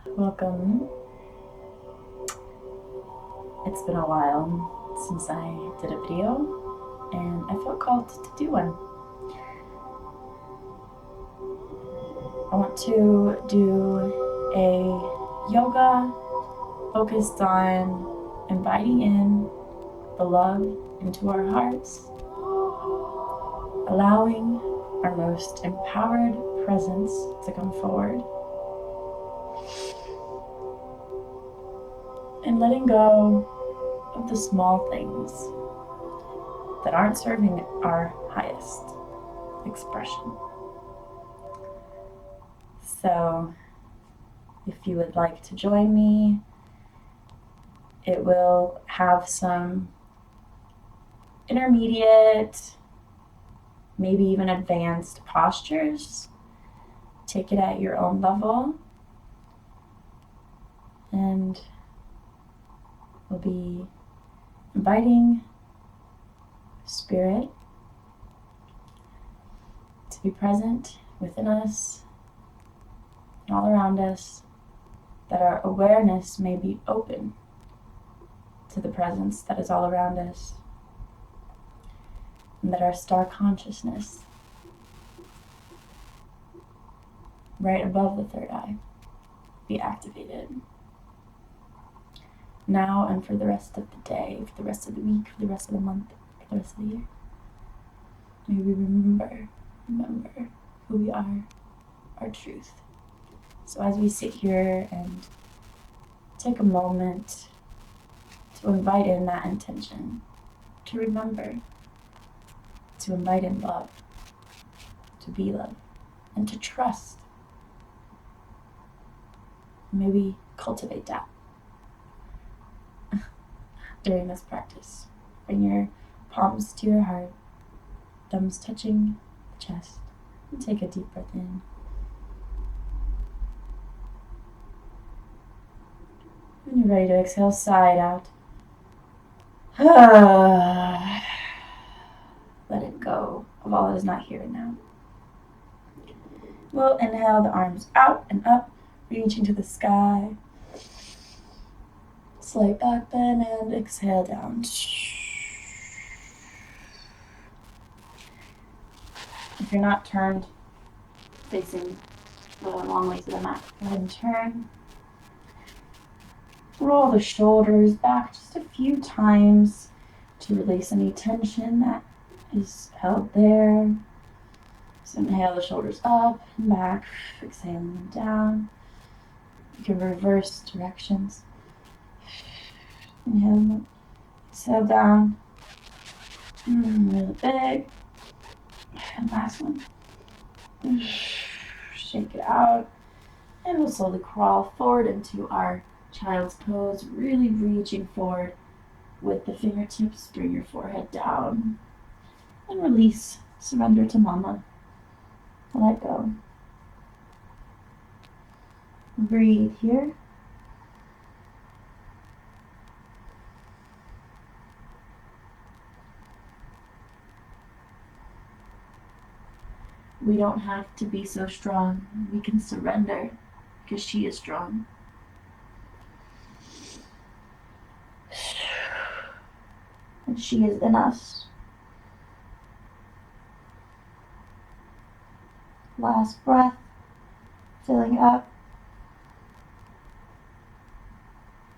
Welcome. It's been a while since I did a video, and I felt called to do one. I want to do a yoga focused on inviting in the love into our hearts, allowing our most empowered presence to come forward, and letting go of the small things that aren't serving our highest expression. So, if you would like to join me, it will have some intermediate, maybe even advanced postures. Take it at your own level, and we'll be inviting Spirit to be present within us and all around us, that our awareness may be open to the presence that is all around us, and that our star consciousness, right above the third eye, be activated. Now and for the rest of the day, for the rest of the week, for the rest of the month, for the rest of the year. May we remember who we are, our truth. So as we sit here and take a moment to invite in that intention, to remember, to invite in love, to be love, and to trust. May we cultivate that during this practice. Bring your palms to your heart, thumbs touching the chest, and take a deep breath in. When you're ready to exhale, sigh it out. Let it go of all that is not here and now. We'll inhale the arms out and up, reaching to the sky. Slight back bend and exhale down. If you're not turned facing the long way to the mat, go ahead and turn. Roll the shoulders back just a few times to release any tension that is held there. So inhale the shoulders up and back, exhaling them down. You can reverse directions. Inhale, exhale down. Really big. And last one. Shake it out. And we'll slowly crawl forward into our child's pose, really reaching forward with the fingertips. Bring your forehead down. And release. Surrender to mama. Let go. Breathe here. We don't have to be so strong. We can surrender because she is strong. And she is in us. Last breath, filling up.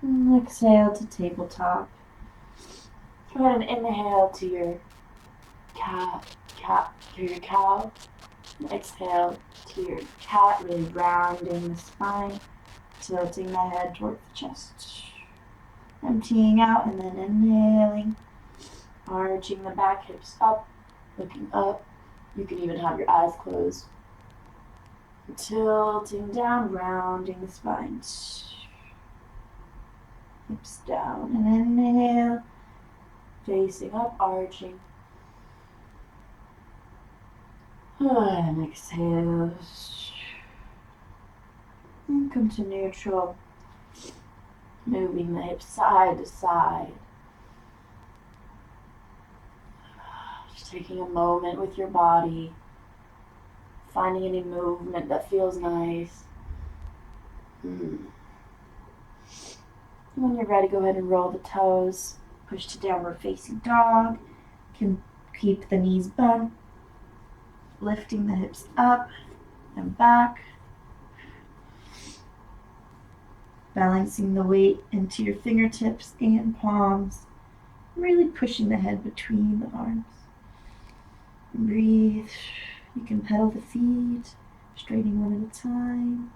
And exhale to tabletop. Go ahead and inhale to your cow. And exhale to your cat, really rounding the spine, tilting the head towards the chest. Emptying out and then inhaling, arching the back, hips up, looking up. You can even have your eyes closed. Tilting down, rounding the spine. Hips down and inhale, facing up, arching. And exhale. And come to neutral. Moving the hips side to side. Just taking a moment with your body. Finding any movement that feels nice. When you're ready, go ahead and roll the toes. Push to downward facing dog. Can keep the knees bent. Lifting the hips up and back. Balancing the weight into your fingertips and palms. Really pushing the head between the arms. Breathe. You can pedal the feet, straightening one at a time.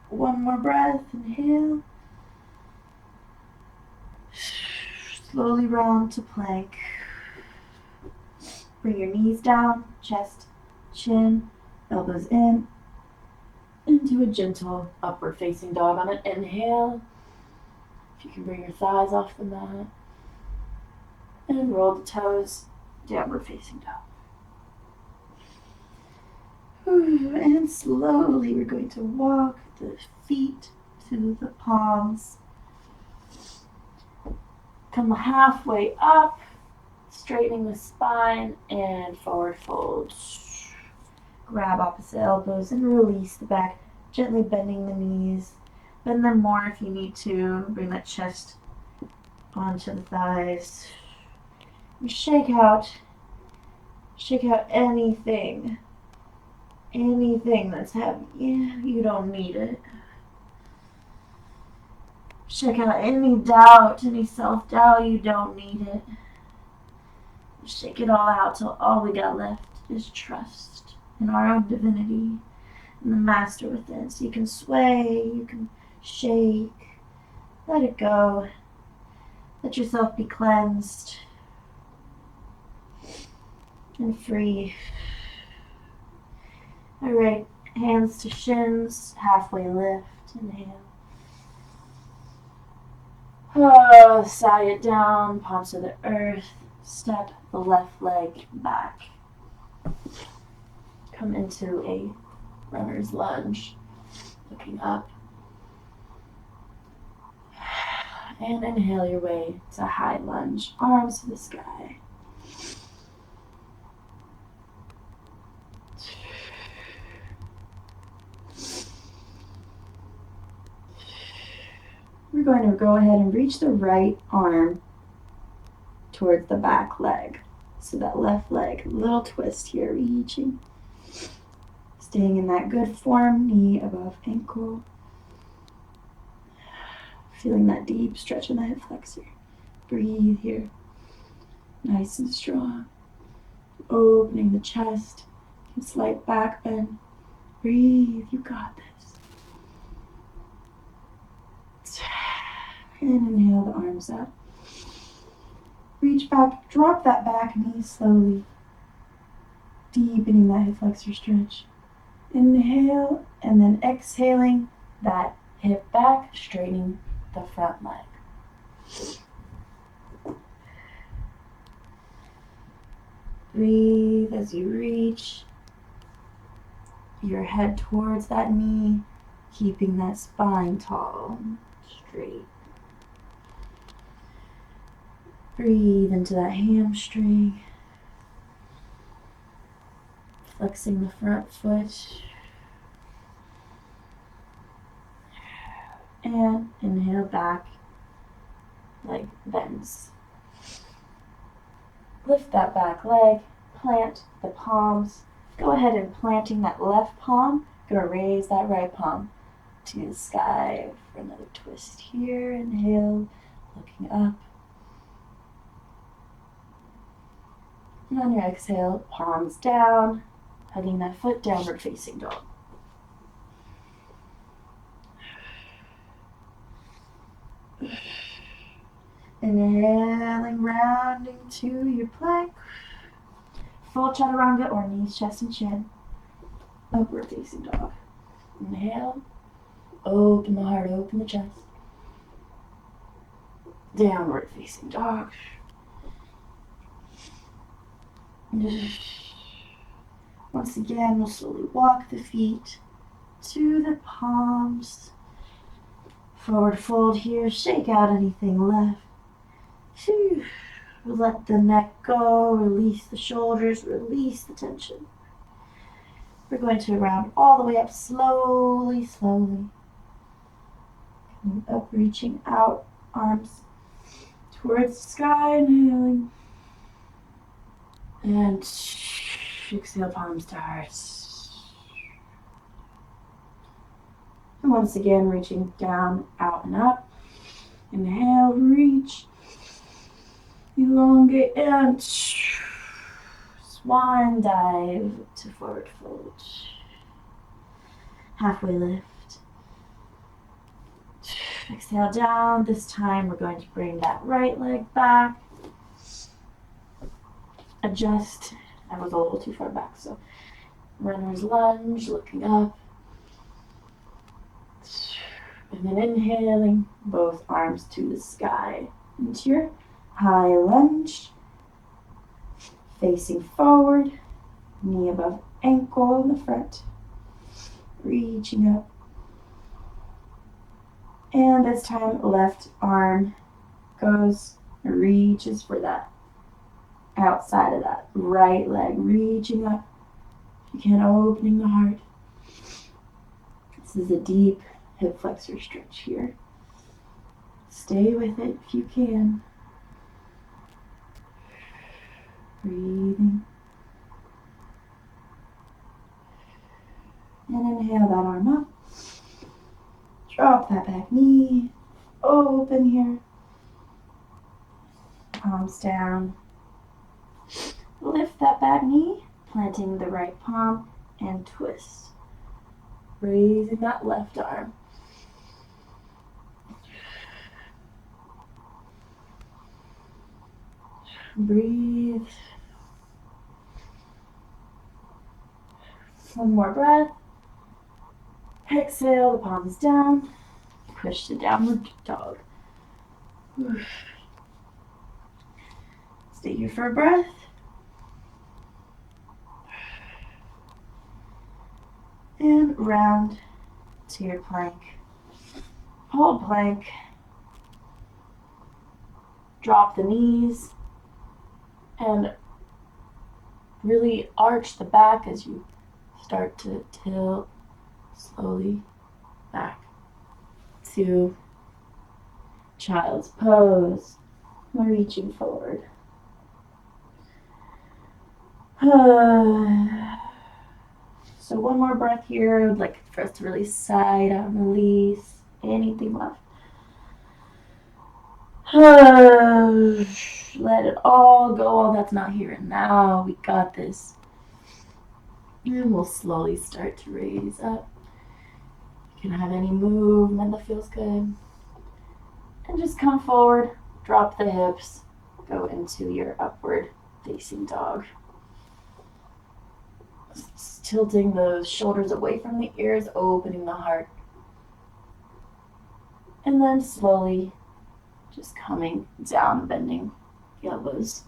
One more breath. Inhale. Slowly round to plank. Bring your knees down, chest, chin, elbows in, into a gentle upward facing dog on an inhale. If you can bring your thighs off the mat. And roll the toes, downward facing dog. And slowly we're going to walk the feet to the palms. Come halfway up, straightening the spine and forward fold. Grab opposite elbows and release the back, gently bending the knees. Bend them more if you need to. Bring that chest onto the thighs. And shake out anything that's heavy. Yeah, you don't need it. Shake out any doubt, any self-doubt, you don't need it. Shake it all out till all we got left is trust in our own divinity and the master within. So you can sway, you can shake, let it go. Let yourself be cleansed and free. All right, hands to shins, halfway lift, inhale. Sigh it down, palms to the earth. Step the left leg back. Come into a runner's lunge, looking up. And inhale your way to high lunge, arms to the sky. We're going to go ahead and reach the right arm towards the back leg. So that left leg, little twist here, reaching. Staying in that good form, knee above ankle. Feeling that deep stretch in the hip flexor. Breathe here. Nice and strong. Opening the chest. Slight back bend. Breathe, you got this. And inhale the arms up. Reach back, drop that back knee slowly. Deepening that hip flexor stretch. Inhale, and then exhaling that hip back, straightening the front leg. Breathe as you reach your head towards that knee, keeping that spine tall, straight. Breathe into that hamstring, flexing the front foot. And inhale back, leg bends. Lift that back leg, plant the palms. Go ahead and planting that left palm, gonna raise that right palm to the sky for another twist here. Inhale, looking up. And on your exhale, palms down, hugging that foot, downward facing dog. Inhaling, rounding to your plank. Full chaturanga or knees, chest, and chin. Upward facing dog. Inhale. Open the heart, open the chest. Downward facing dog. Once again, we'll slowly walk the feet to the palms. Forward fold here. Shake out anything left. Let the neck go. Release the shoulders. Release the tension. We're going to round all the way up slowly, slowly. And up, reaching out, arms towards the sky, inhaling. And exhale, palms to heart. And once again, reaching down, out and up. Inhale, reach. Elongate and swan dive to forward fold. Halfway lift. Exhale down. This time we're going to bring that right leg back. Adjust. I was a little too far back, so runner's lunge, looking up. And then inhaling, both arms to the sky. Into your high lunge. Facing forward. Knee above ankle in the front. Reaching up. And this time, left arm goes, reaches for that outside of that right leg, reaching up. You can, opening the heart. This is a deep hip flexor stretch here. Stay with it if you can. Breathing. And inhale that arm up. Drop that back knee. Open here. Palms down. Lift that back knee, planting the right palm, and twist. Raising that left arm. Breathe. One more breath. Exhale, the palms down. Push to downward dog. Stay here for a breath. And round to your plank. Hold plank. Drop the knees. And really arch the back as you start to tilt slowly back to child's pose. We're reaching forward. So one more breath here. I'd like for us to really side out, release anything left. Let it all go, all that's not here and now. We got this. And we'll slowly start to raise up. You can have any movement that feels good. And just come forward, drop the hips, go into your upward facing dog. Tilting those shoulders away from the ears, opening the heart. And then slowly just coming down, bending the elbows.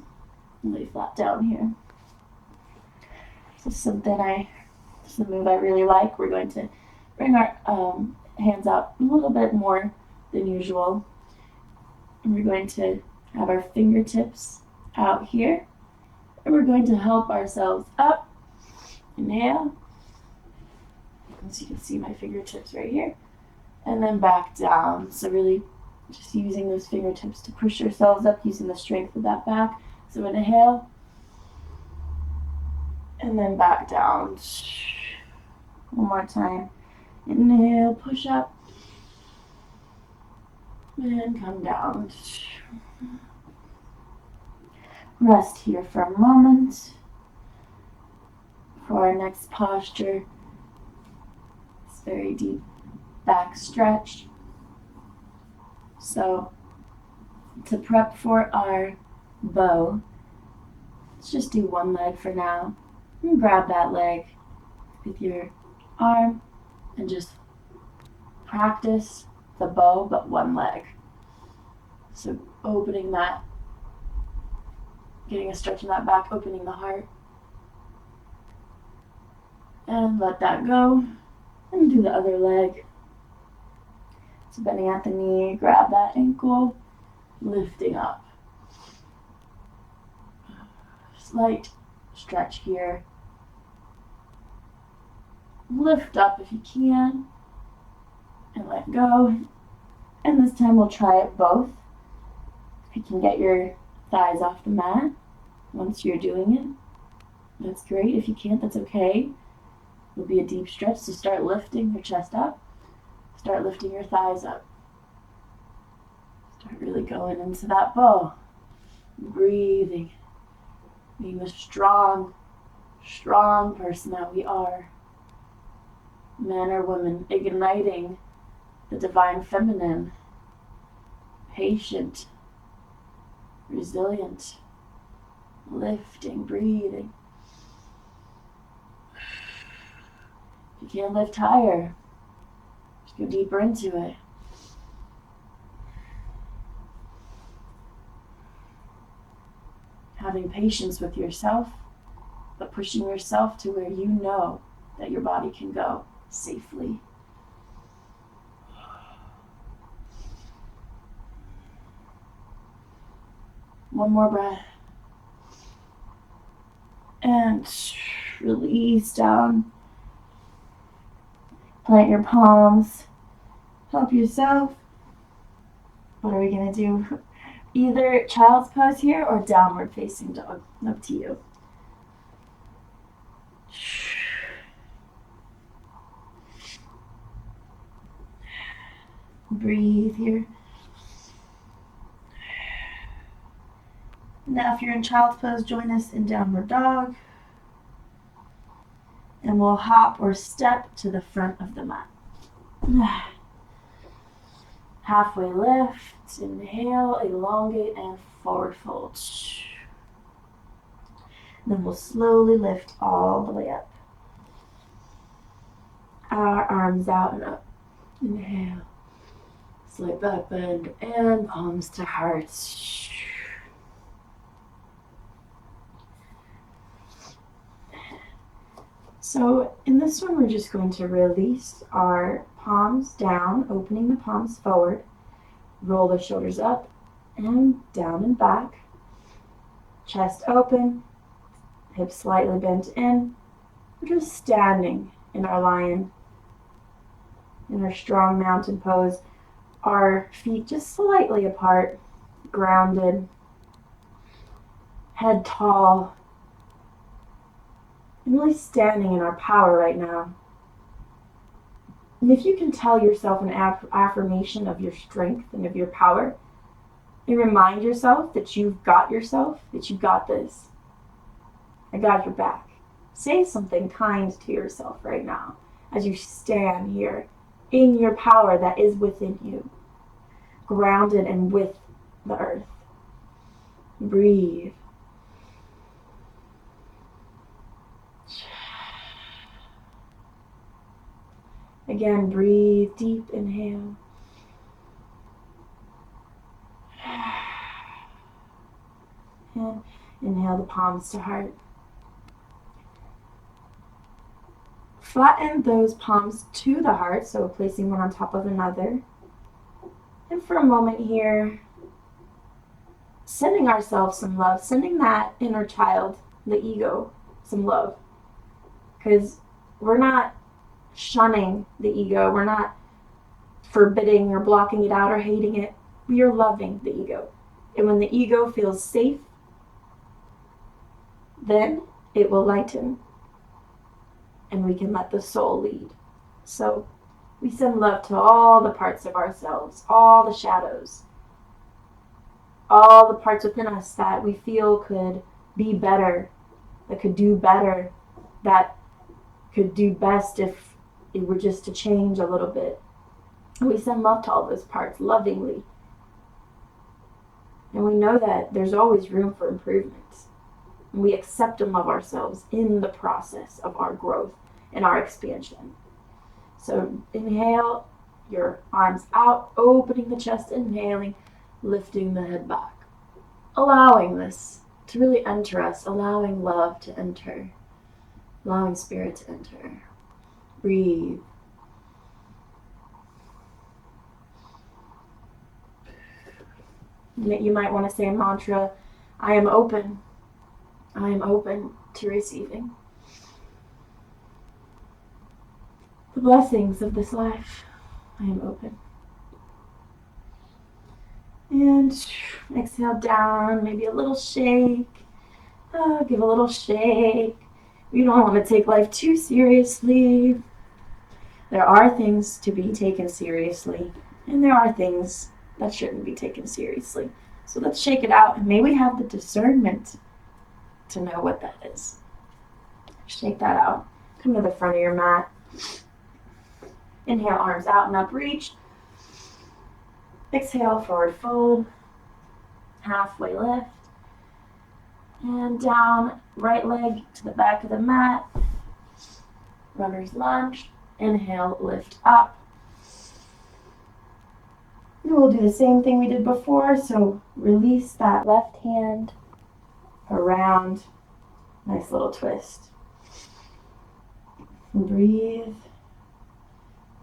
Lay flat down here. This is a move I really like. We're going to bring our hands out a little bit more than usual. And we're going to have our fingertips out here. And we're going to help ourselves up. Inhale. As you can see my fingertips right here. And then back down. So really just using those fingertips to push yourselves up, using the strength of that back. So inhale. And then back down. One more time. Inhale, push up. And come down. Rest here for a moment. For our next posture, it's very deep back stretch. So to prep for our bow, let's just do one leg for now. And grab that leg with your arm and just practice the bow, but one leg. So opening that, getting a stretch in that back, opening the heart. And let that go. And do the other leg. So bending at the knee, grab that ankle, lifting up. Slight stretch here. Lift up if you can. And let go. And this time we'll try it both. If you can get your thighs off the mat once you're doing it, that's great. If you can't, that's okay. It'll be a deep stretch, so start lifting your chest up. Start lifting your thighs up. Start really going into that bow. Breathing. Being the strong person that we are. Men or women, igniting the divine feminine. Patient. Resilient. Lifting, breathing. If you can't lift higher, just go deeper into it. Having patience with yourself, but pushing yourself to where you know that your body can go safely. One more breath. And release down. Plant your palms. Help yourself. What are we going to do? Either child's pose here or downward facing dog. Up to you. Breathe here. Now if you're in child's pose, join us in downward dog. And we'll hop or step to the front of the mat. Halfway lift, inhale, elongate, and forward fold. Then we'll slowly lift all the way up. Our arms out and up. Inhale. Slight back bend and palms to heart. So in this one, we're just going to release our palms down, opening the palms forward. Roll the shoulders up and down and back. Chest open, hips slightly bent in. We're just standing in our lion, in our strong mountain pose. Our feet just slightly apart, grounded, head tall, and really standing in our power right now. And if you can tell yourself an affirmation of your strength and of your power, and remind yourself that you've got yourself, that you got this. I got your back. Say something kind to yourself right now as you stand here in your power that is within you, grounded and with the earth. Breathe. Again, breathe, deep inhale. And inhale the palms to heart. Flatten those palms to the heart, so placing one on top of another. And for a moment here, sending ourselves some love, sending that inner child, the ego, some love. Because we're not shunning the ego. We're not forbidding or blocking it out or hating it. We are loving the ego. And when the ego feels safe, then it will lighten. And we can let the soul lead. So we send love to all the parts of ourselves, all the shadows, all the parts within us that we feel could be better, that could do better, that could do best if it were just to change a little bit. And we send love to all those parts lovingly. And we know that there's always room for improvement. And we accept and love ourselves in the process of our growth and our expansion. So inhale, your arms out, opening the chest, inhaling, lifting the head back. Allowing this to really enter us, allowing love to enter, allowing spirit to enter. Breathe. You might want to say a mantra, I am open. I am open to receiving the blessings of this life. I am open. And exhale down, maybe a little shake. Give a little shake. We don't want to take life too seriously. There are things to be taken seriously, and there are things that shouldn't be taken seriously. So let's shake it out, and may we have the discernment to know what that is. Shake that out. Come to the front of your mat. Inhale, arms out and up, reach. Exhale, forward fold. Halfway lift. And down, right leg to the back of the mat. Runner's lunge. Inhale, lift up. And we'll do the same thing we did before. So release that left hand around. Nice little twist. And breathe.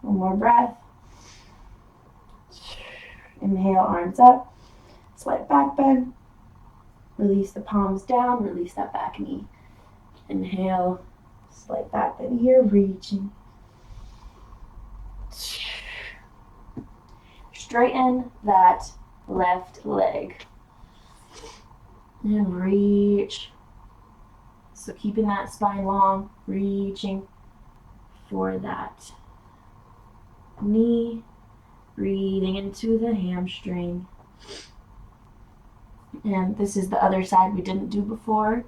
One more breath. Inhale, arms up. Slight back bend. Release the palms down. Release that back knee. Inhale, slight back bend here, reaching. Straighten that left leg. And reach. So keeping that spine long, reaching for that knee, breathing into the hamstring. And this is the other side we didn't do before.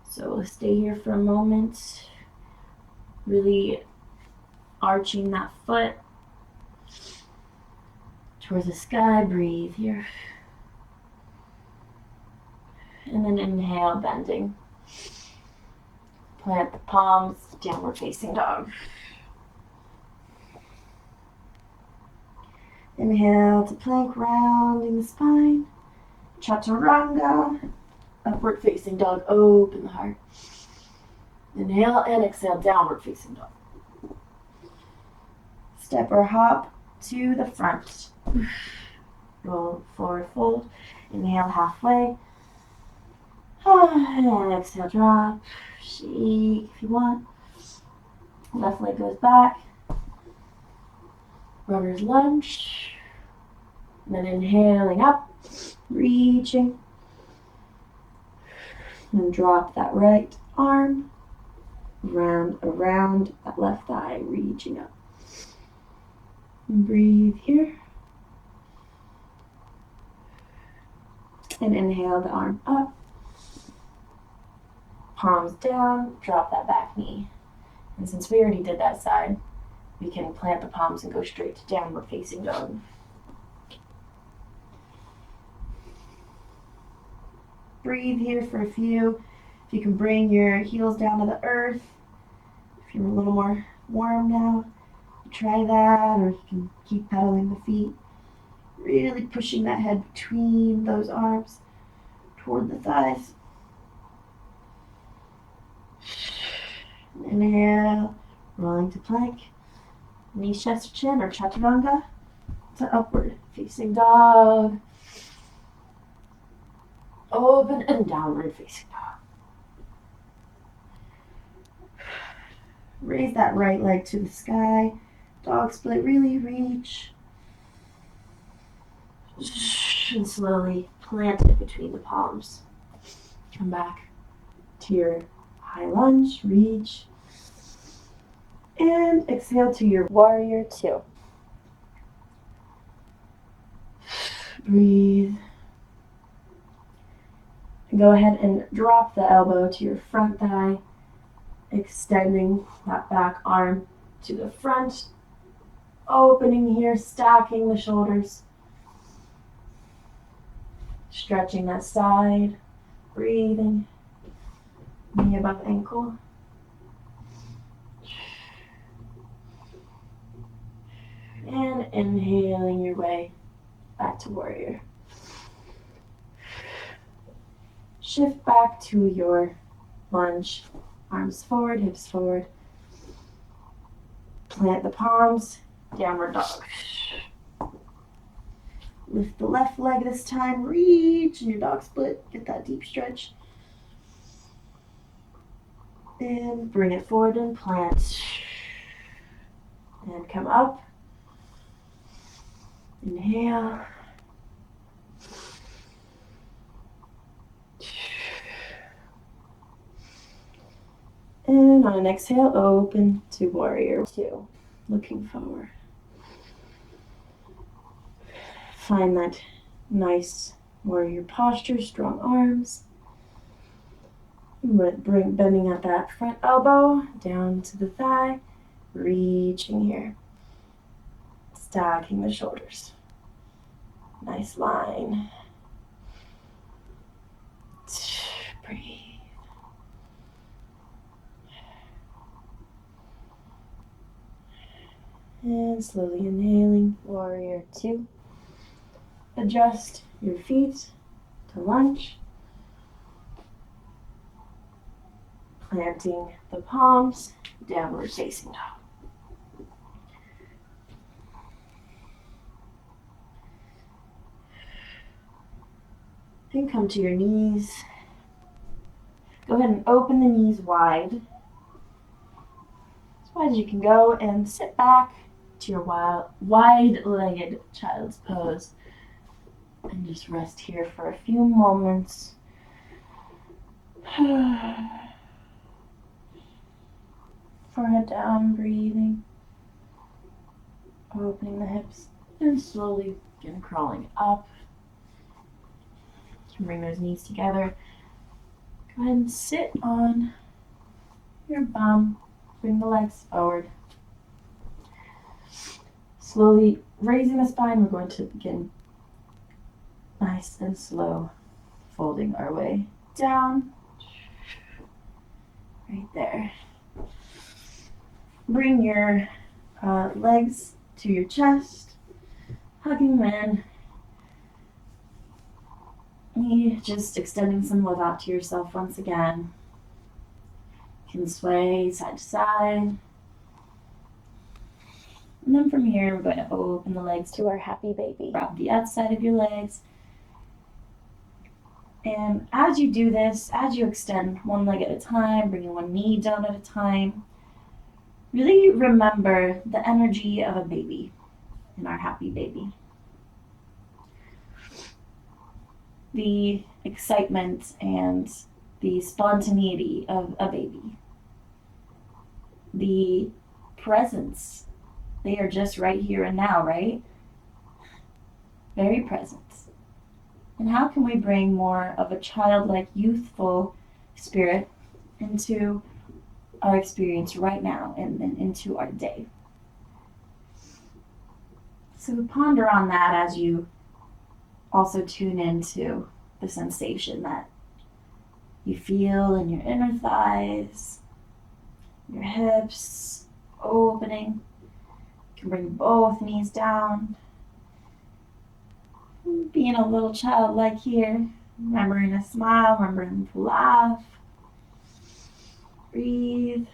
So let's stay here for a moment. Really arching that foot towards the sky. Breathe here. And then inhale, bending. Plant the palms, downward facing dog. Inhale to plank, rounding the spine. Chaturanga, upward facing dog, open the heart. Inhale and exhale, downward facing dog. Step or hop to the front. Roll forward fold. Inhale halfway. And exhale, drop. Shake if you want. Left leg goes back. Runner's lunge. And then inhaling up. Reaching. And drop that right arm. Round around that left thigh. Reaching up. And breathe here. And inhale the arm up. Palms down, drop that back knee. And since we already did that side, we can plant the palms and go straight to downward facing dog. Breathe here for a few. If you can bring your heels down to the earth. If you're a little more warm now, try that, or you can keep pedaling the feet. Really pushing that head between those arms toward the thighs. Inhale, rolling to plank. Knees, chest, chin, or chaturanga to upward facing dog. Open and downward facing dog. Raise that right leg to the sky. Dog split, really reach. And slowly plant it between the palms. Come back to your high lunge, reach. And exhale to your warrior two. Breathe. And go ahead and drop the elbow to your front thigh, extending that back arm to the front, opening here, stacking the shoulders, stretching that side, breathing, knee above ankle. And inhaling your way back to warrior. Shift back to your lunge. Arms forward, hips forward. Plant the palms, downward dog. Lift the left leg this time, reach in your dog split. Get that deep stretch. And bring it forward and plant. And come up. Inhale. And on an exhale, open to warrior two. Looking forward. Find that nice warrior posture, strong arms. Bending at that front elbow, down to the thigh, reaching here. Stacking the shoulders. Nice line. Breathe. And slowly inhaling, warrior two. Adjust your feet to lunge. Planting the palms, downward facing dog. And come to your knees. Go ahead and open the knees wide. As wide as you can go, and sit back to your wide-legged child's pose. And just rest here for a few moments. Forehead down, breathing. Opening the hips, and slowly begin crawling up. You can bring those knees together. Go ahead and sit on your bum. Bring the legs forward. Slowly raising the spine, we're going to begin nice and slow, folding our way down. Right there. Bring your legs to your chest, hugging them in. Just extending some love out to yourself once again. You can sway side to side. And then from here, we're going to open the legs to our happy baby. Grab the outside of your legs. And as you do this, as you extend one leg at a time, bringing one knee down at a time, really remember the energy of a baby in our happy baby. The excitement and the spontaneity of a baby. The presence. They are just right here and now, right? Very present. And how can we bring more of a childlike, youthful spirit into our experience right now and into our day? So ponder on that as you also tune into the sensation that you feel in your inner thighs, your hips opening. You can bring both knees down. Being a little childlike here, remembering to smile, remembering to laugh. Breathe.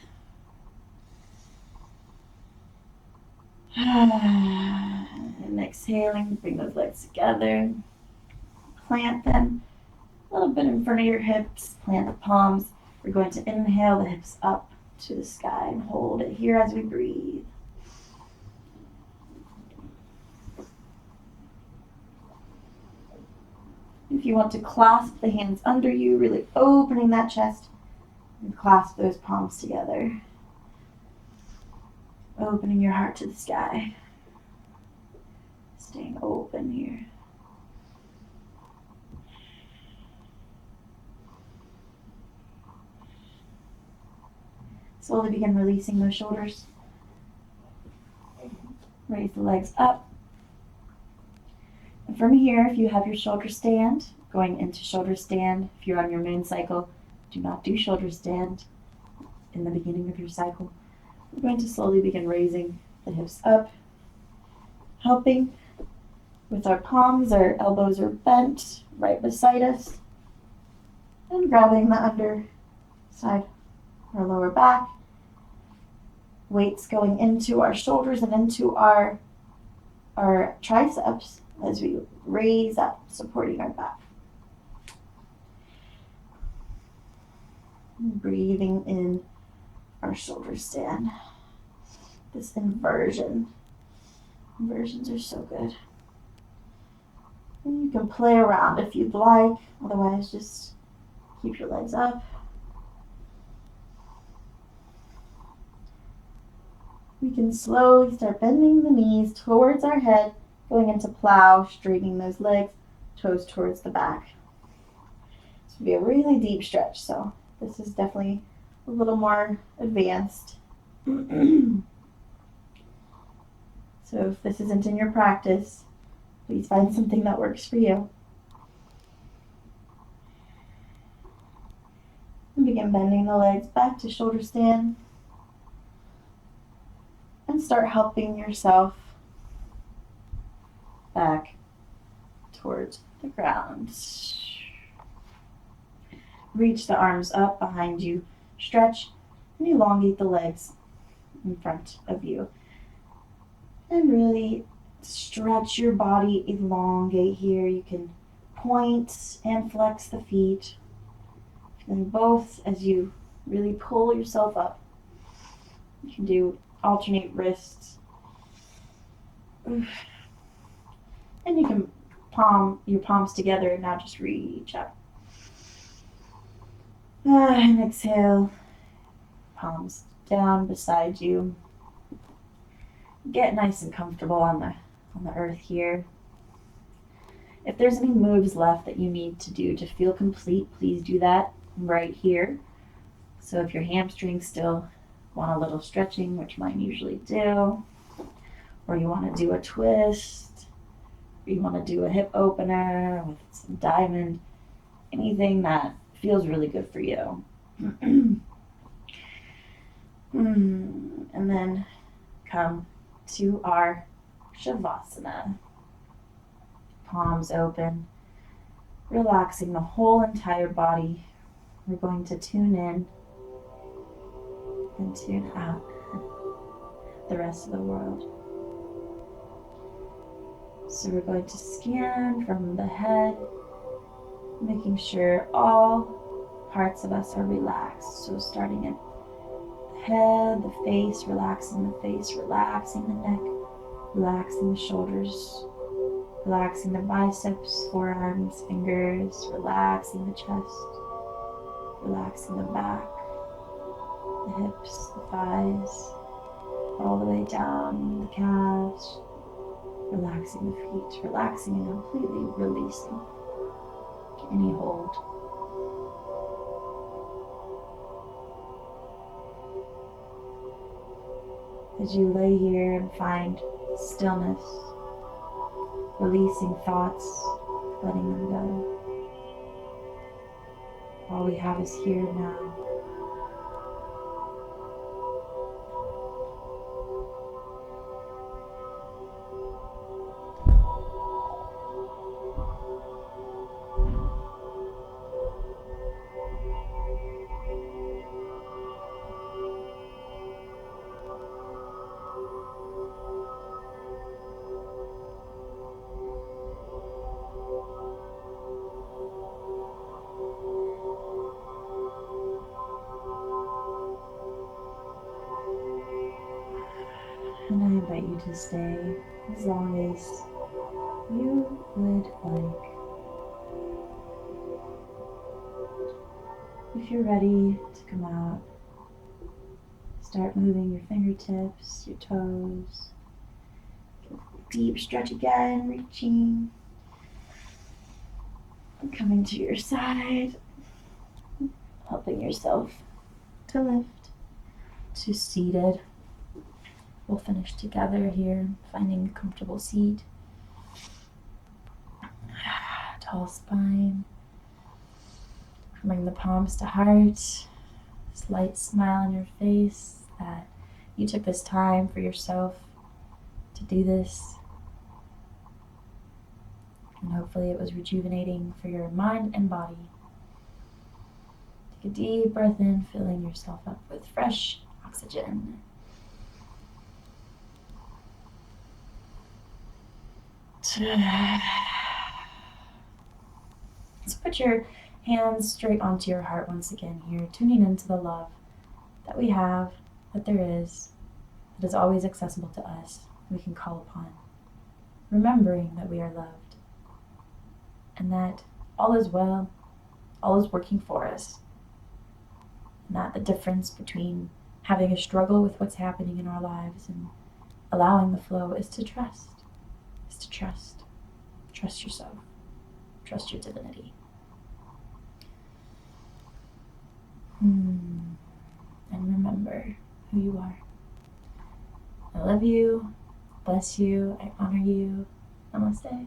And exhaling, bring those legs together. Plant them a little bit in front of your hips. Plant the palms. We're going to inhale the hips up to the sky and hold it here as we breathe. If you want to clasp the hands under you, really opening that chest, and clasp those palms together. Opening your heart to the sky. Staying open here. Slowly begin releasing those shoulders. Raise the legs up. And from here, if you have your shoulder stand, going into shoulder stand. If you're on your moon cycle, do not do shoulder stand in the beginning of your cycle. We're going to slowly begin raising the hips up, helping with our palms. Our elbows are bent right beside us, and grabbing the underside of our lower back. Weights going into our shoulders and into our triceps as we raise up, supporting our back. Breathing in our shoulder stand. This inversion. Inversions are so good. And you can play around if you'd like. Otherwise, just keep your legs up. We can slowly start bending the knees towards our head, going into plow, straightening those legs, toes towards the back. This would be a really deep stretch, so this is definitely a little more advanced. So if this isn't in your practice, please find something that works for you. And begin bending the legs back to shoulder stand. And start helping yourself back towards the ground. Reach the arms up behind you. Stretch and elongate the legs in front of you. And really stretch your body, elongate here. You can point and flex the feet. And both as you really pull yourself up. You can do alternate wrists. And you can palm your palms together and now just reach up. And exhale. Palms down beside you. Get nice and comfortable on the earth here. If there's any moves left that you need to do to feel complete, please do that right here. So if your hamstrings still want a little stretching, which mine usually do, or you want to do a twist, or you want to do a hip opener with some diamond, anything that feels really good for you. And then come to our Shavasana. Palms open, relaxing the whole entire body. We're going to tune in and tune out the rest of the world. So we're going to scan from the head, making sure all parts of us are relaxed. So starting at the head, the face, relaxing the neck, relaxing the shoulders, relaxing the biceps, forearms, fingers, relaxing the chest, relaxing the back, the hips, the thighs, all the way down the calves, relaxing the feet, relaxing and completely releasing any hold. As you lay here and find stillness, releasing thoughts, letting them go. All we have is here now. And I invite you to stay as long as you would like. If you're ready to come out, start moving your fingertips, your toes. Deep stretch again, reaching. And coming to your side, helping yourself to lift to seated. We'll finish together here, finding a comfortable seat. Tall spine. Bring the palms to heart. Slight smile on your face that you took this time for yourself to do this. And hopefully it was rejuvenating for your mind and body. Take a deep breath in, filling yourself up with fresh oxygen. So put your hands straight onto your heart once again here, tuning into the love that we have, that there is, that is always accessible to us, we can call upon. Remembering that we are loved and that all is well, all is working for us, and that the difference between having a struggle with what's happening in our lives and allowing the flow is to trust. Is to trust. Trust yourself. Trust your divinity. And remember who you are. I love you. Bless you. I honor you. Namaste.